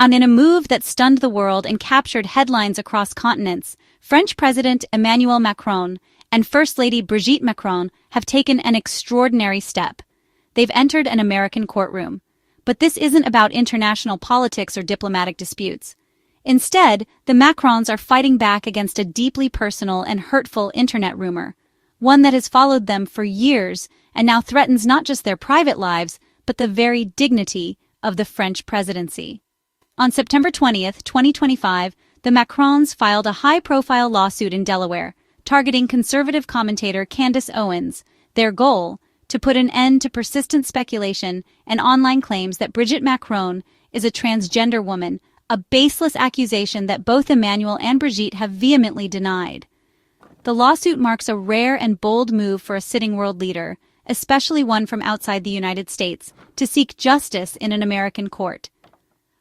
And in a move that stunned the world and captured headlines across continents, French President Emmanuel Macron and First Lady Brigitte Macron have taken an extraordinary step. They've entered an American courtroom. But this isn't about international politics or diplomatic disputes. Instead, the Macrons are fighting back against a deeply personal and hurtful internet rumor, one that has followed them for years and now threatens not just their private lives, but the very dignity of the French presidency. On September 20th, 2025, the Macrons filed a high-profile lawsuit in Delaware, targeting conservative commentator Candace Owens. Their goal: to put an end to persistent speculation and online claims that Brigitte Macron is a transgender woman, a baseless accusation that both Emmanuel and Brigitte have vehemently denied. The lawsuit marks a rare and bold move for a sitting world leader, especially one from outside the United States, to seek justice in an American court.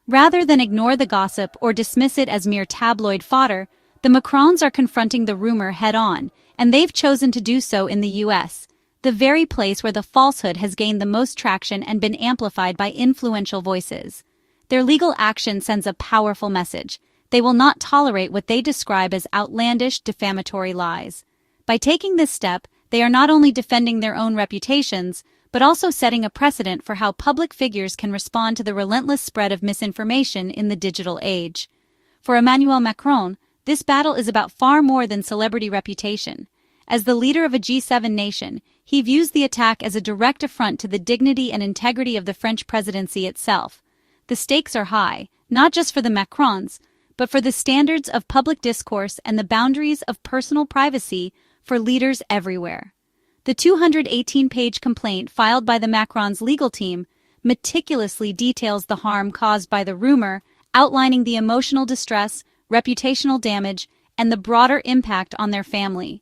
Rather than ignore the gossip or dismiss it as mere tabloid fodder, the Macrons are confronting the rumor head-on, and they've chosen to do so in the U.S., the very place where the falsehood has gained the most traction and been amplified by influential voices. Their legal action sends a powerful message. They will not tolerate what they describe as outlandish, defamatory lies. By taking this step, they are not only defending their own reputations, but also setting a precedent for how public figures can respond to the relentless spread of misinformation in the digital age. For Emmanuel Macron, this battle is about far more than celebrity reputation. As the leader of a G7 nation, he views the attack as a direct affront to the dignity and integrity of the French presidency itself. The stakes are high, not just for the Macrons, but for the standards of public discourse and the boundaries of personal privacy for leaders everywhere. The 218-page complaint filed by the Macrons' legal team meticulously details the harm caused by the rumor, outlining the emotional distress, reputational damage, and the broader impact on their family.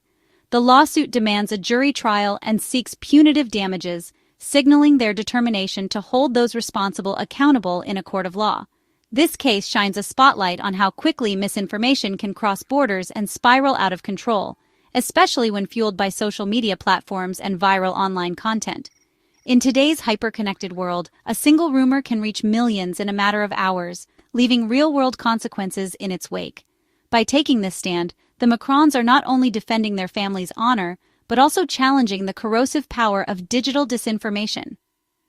The lawsuit demands a jury trial and seeks punitive damages, signaling their determination to hold those responsible accountable in a court of law. This case shines a spotlight on how quickly misinformation can cross borders and spiral out of control, especially when fueled by social media platforms and viral online content. In today's hyper-connected world, a single rumor can reach millions in a matter of hours, leaving real-world consequences in its wake. By taking this stand, the Macrons are not only defending their family's honor, but also challenging the corrosive power of digital disinformation.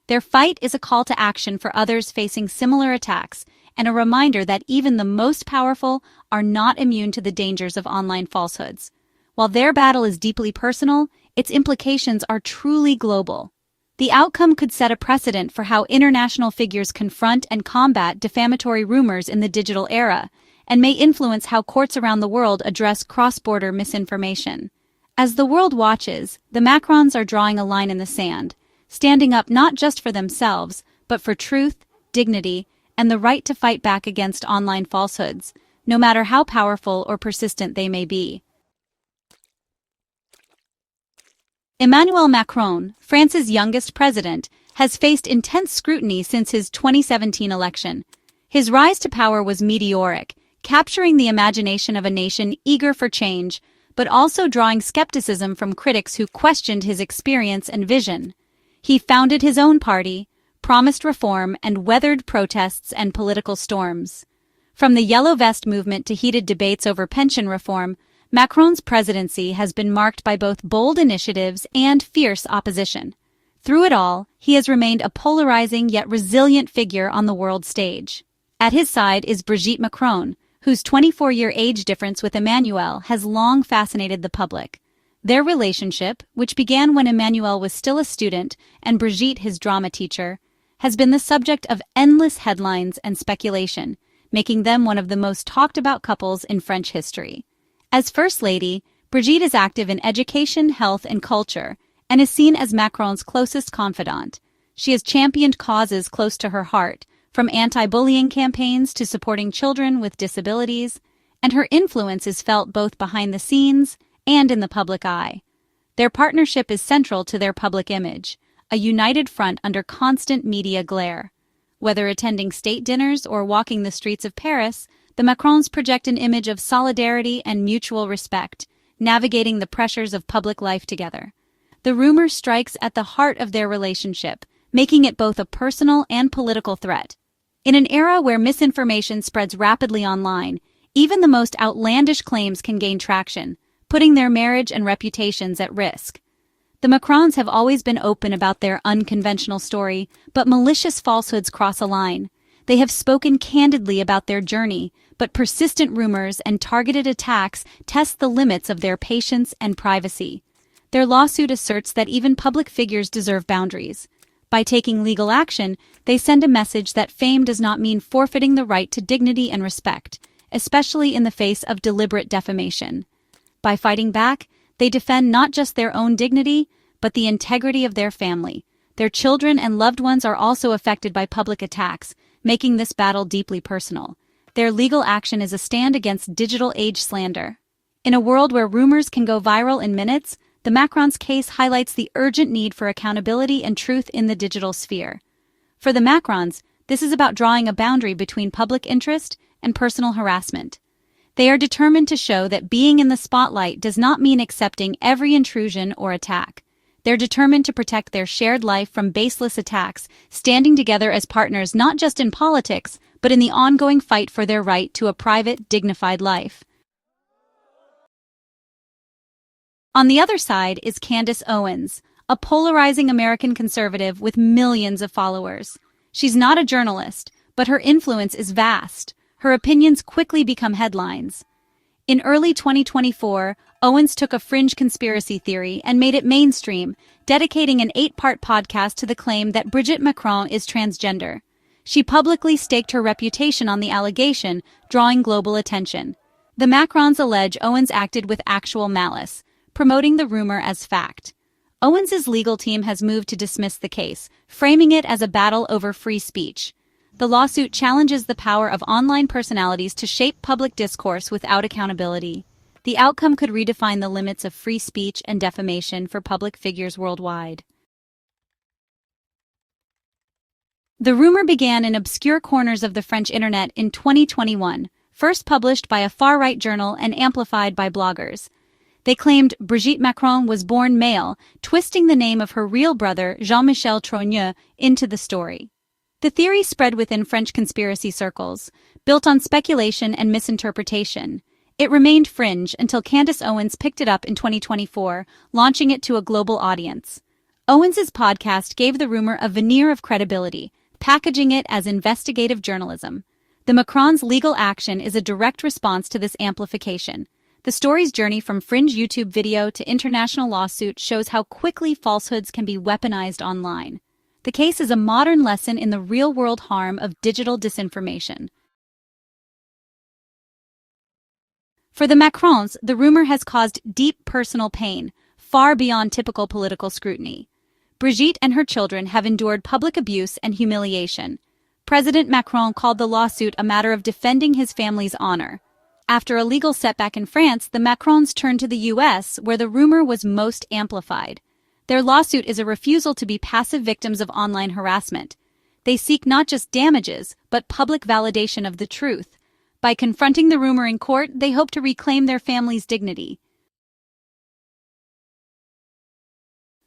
Their fight is a call to action for others facing similar attacks, and a reminder that even the most powerful are not immune to the dangers of online falsehoods. While their battle is deeply personal, its implications are truly global. The outcome could set a precedent for how international figures confront and combat defamatory rumors in the digital era, and may influence how courts around the world address cross-border misinformation. As the world watches, the Macrons are drawing a line in the sand, standing up not just for themselves, but for truth, dignity, and the right to fight back against online falsehoods, no matter how powerful or persistent they may be. Emmanuel Macron, France's youngest president, has faced intense scrutiny since his 2017 election. His rise to power was meteoric, capturing the imagination of a nation eager for change, but also drawing skepticism from critics who questioned his experience and vision. He founded his own party, promised reform, and weathered protests and political storms. From the Yellow Vest movement to heated debates over pension reform, Macron's presidency has been marked by both bold initiatives and fierce opposition. Through it all, he has remained a polarizing yet resilient figure on the world stage. At his side is Brigitte Macron, whose 24-year age difference with Emmanuel has long fascinated the public. Their relationship, which began when Emmanuel was still a student and Brigitte his drama teacher, has been the subject of endless headlines and speculation, making them one of the most talked-about couples in French history. As First Lady, Brigitte is active in education, health, and culture, and is seen as Macron's closest confidant. She has championed causes close to her heart, from anti-bullying campaigns to supporting children with disabilities, and her influence is felt both behind the scenes and in the public eye. Their partnership is central to their public image, a united front under constant media glare. Whether attending state dinners or walking the streets of Paris, the Macrons project an image of solidarity and mutual respect, navigating the pressures of public life together. The rumor strikes at the heart of their relationship, making it both a personal and political threat. In an era where misinformation spreads rapidly online, even the most outlandish claims can gain traction, putting their marriage and reputations at risk. The Macrons have always been open about their unconventional story, but malicious falsehoods cross a line. They have spoken candidly about their journey, but persistent rumors and targeted attacks test the limits of their patience and privacy. Their lawsuit asserts that even public figures deserve boundaries. By taking legal action, they send a message that fame does not mean forfeiting the right to dignity and respect, especially in the face of deliberate defamation. By fighting back, they defend not just their own dignity, but the integrity of their family. Their children and loved ones are also affected by public attacks, making this battle deeply personal. Their legal action is a stand against digital age slander. In a world where rumors can go viral in minutes, the Macrons' case highlights the urgent need for accountability and truth in the digital sphere. For the Macrons, this is about drawing a boundary between public interest and personal harassment. They are determined to show that being in the spotlight does not mean accepting every intrusion or attack. They're determined to protect their shared life from baseless attacks, standing together as partners not just in politics, but in the ongoing fight for their right to a private, dignified life. On the other side is Candace Owens, a polarizing American conservative with millions of followers. She's not a journalist, but her influence is vast. Her opinions quickly become headlines. In early 2024, Owens took a fringe conspiracy theory and made it mainstream, dedicating an 8-part podcast to the claim that Brigitte Macron is transgender. She publicly staked her reputation on the allegation, drawing global attention. The Macrons allege Owens acted with actual malice, promoting the rumor as fact. Owens's legal team has moved to dismiss the case, framing it as a battle over free speech. The lawsuit challenges the power of online personalities to shape public discourse without accountability. The outcome could redefine the limits of free speech and defamation for public figures worldwide. The rumor began in obscure corners of the French internet in 2021, first published by a far-right journal and amplified by bloggers. They claimed Brigitte Macron was born male, twisting the name of her real brother, Jean-Michel Trogneux, into the story. The theory spread within French conspiracy circles, built on speculation and misinterpretation. It remained fringe until Candace Owens picked it up in 2024, launching it to a global audience. Owens's podcast gave the rumor a veneer of credibility, packaging it as investigative journalism. The Macrons' legal action is a direct response to this amplification. The story's journey from fringe YouTube video to international lawsuit shows how quickly falsehoods can be weaponized online. The case is a modern lesson in the real-world harm of digital disinformation. For the Macrons, the rumor has caused deep personal pain, far beyond typical political scrutiny. Brigitte and her children have endured public abuse and humiliation. President Macron called the lawsuit a matter of defending his family's honor. After a legal setback in France, the Macrons turned to the U.S., where the rumor was most amplified. Their lawsuit is a refusal to be passive victims of online harassment. They seek not just damages, but public validation of the truth. By confronting the rumor in court, they hope to reclaim their family's dignity.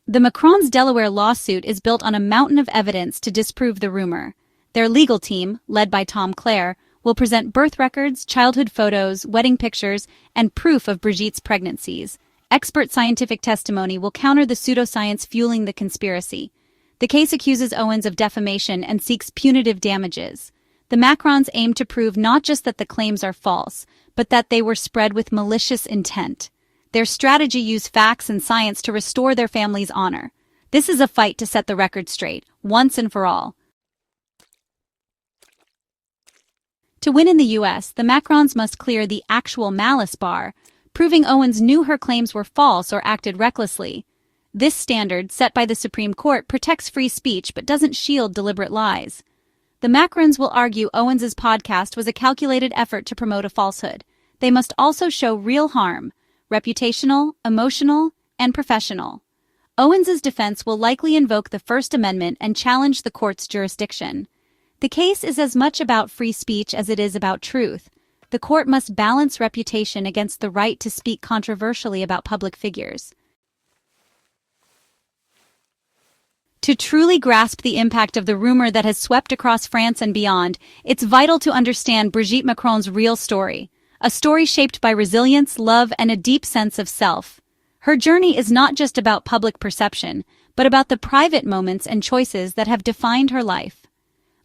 The Macrons' Delaware lawsuit is built on a mountain of evidence to disprove the rumor. Their legal team, led by Tom Clare, will present birth records, childhood photos, wedding pictures, and proof of Brigitte's pregnancies. Expert scientific testimony will counter the pseudoscience fueling the conspiracy. The case accuses Owens of defamation and seeks punitive damages. The Macrons aim to prove not just that the claims are false, but that they were spread with malicious intent. Their strategy used facts and science to restore their family's honor. This is a fight to set the record straight, once and for all. To win in the U.S., the Macrons must clear the actual malice bar, proving Owens knew her claims were false or acted recklessly. This standard, set by the Supreme Court, protects free speech but doesn't shield deliberate lies. The Macrons will argue Owens's podcast was a calculated effort to promote a falsehood. They must also show real harm, reputational, emotional, and professional. Owens's defense will likely invoke the First Amendment and challenge the court's jurisdiction. The case is as much about free speech as it is about truth. The court must balance reputation against the right to speak controversially about public figures. To truly grasp the impact of the rumor that has swept across France and beyond, it's vital to understand Brigitte Macron's real story, a story shaped by resilience, love, and a deep sense of self. Her journey is not just about public perception, but about the private moments and choices that have defined her life.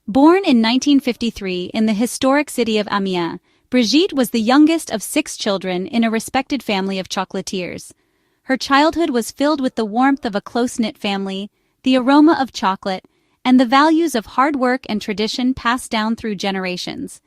Born in 1953 in the historic city of Amiens, Brigitte was the youngest of 6 children in a respected family of chocolatiers. Her childhood was filled with the warmth of a close-knit family, the aroma of chocolate, and the values of hard work and tradition passed down through generations.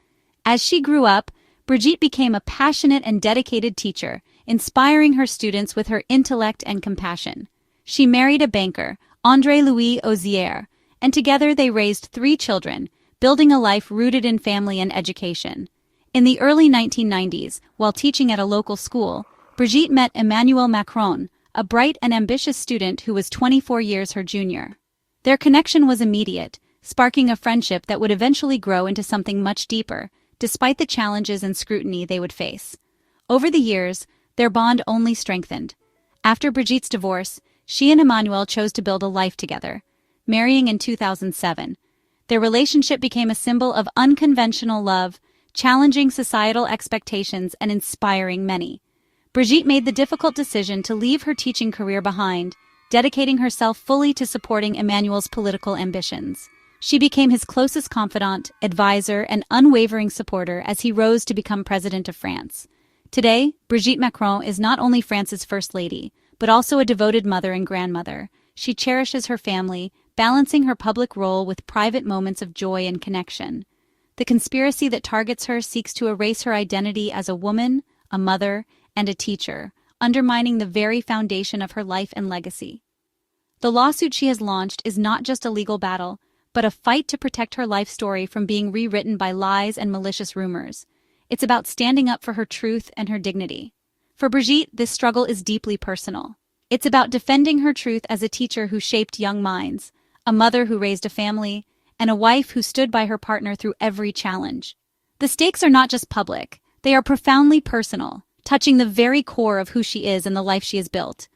As she grew up, Brigitte became a passionate and dedicated teacher, inspiring her students with her intellect and compassion. She married a banker, André-Louis Ozier, and together they raised 3 children, building a life rooted in family and education. In the early 1990s, while teaching at a local school, Brigitte met Emmanuel Macron, a bright and ambitious student who was 24 years her junior. Their connection was immediate, sparking a friendship that would eventually grow into something much deeper, despite the challenges and scrutiny they would face. Over the years, their bond only strengthened. After Brigitte's divorce, she and Emmanuel chose to build a life together, marrying in 2007. Their relationship became a symbol of unconventional love, challenging societal expectations and inspiring many. Brigitte made the difficult decision to leave her teaching career behind, dedicating herself fully to supporting Emmanuel's political ambitions. She became his closest confidant, advisor, and unwavering supporter as he rose to become President of France. Today, Brigitte Macron is not only France's First Lady, but also a devoted mother and grandmother. She cherishes her family, balancing her public role with private moments of joy and connection. The conspiracy that targets her seeks to erase her identity as a woman, a mother, and a teacher, undermining the very foundation of her life and legacy. The lawsuit she has launched is not just a legal battle, but a fight to protect her life story from being rewritten by lies and malicious rumors. It's about standing up for her truth and her dignity. For Brigitte, this struggle is deeply personal. It's about defending her truth as a teacher who shaped young minds, a mother who raised a family, and a wife who stood by her partner through every challenge. The stakes are not just public, they are profoundly personal, touching the very core of who she is and the life she has built.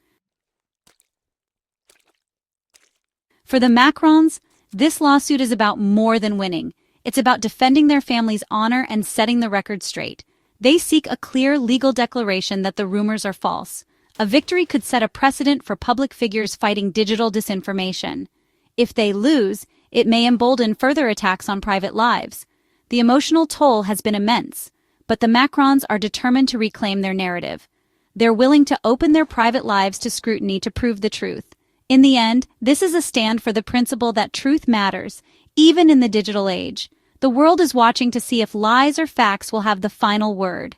For the Macrons, this lawsuit is about more than winning. It's about defending their family's honor and setting the record straight. They seek a clear legal declaration that the rumors are false. A victory could set a precedent for public figures fighting digital disinformation. If they lose, it may embolden further attacks on private lives. The emotional toll has been immense, but the Macrons are determined to reclaim their narrative. They're willing to open their private lives to scrutiny to prove the truth. In the end, this is a stand for the principle that truth matters, even in the digital age. The world is watching to see if lies or facts will have the final word.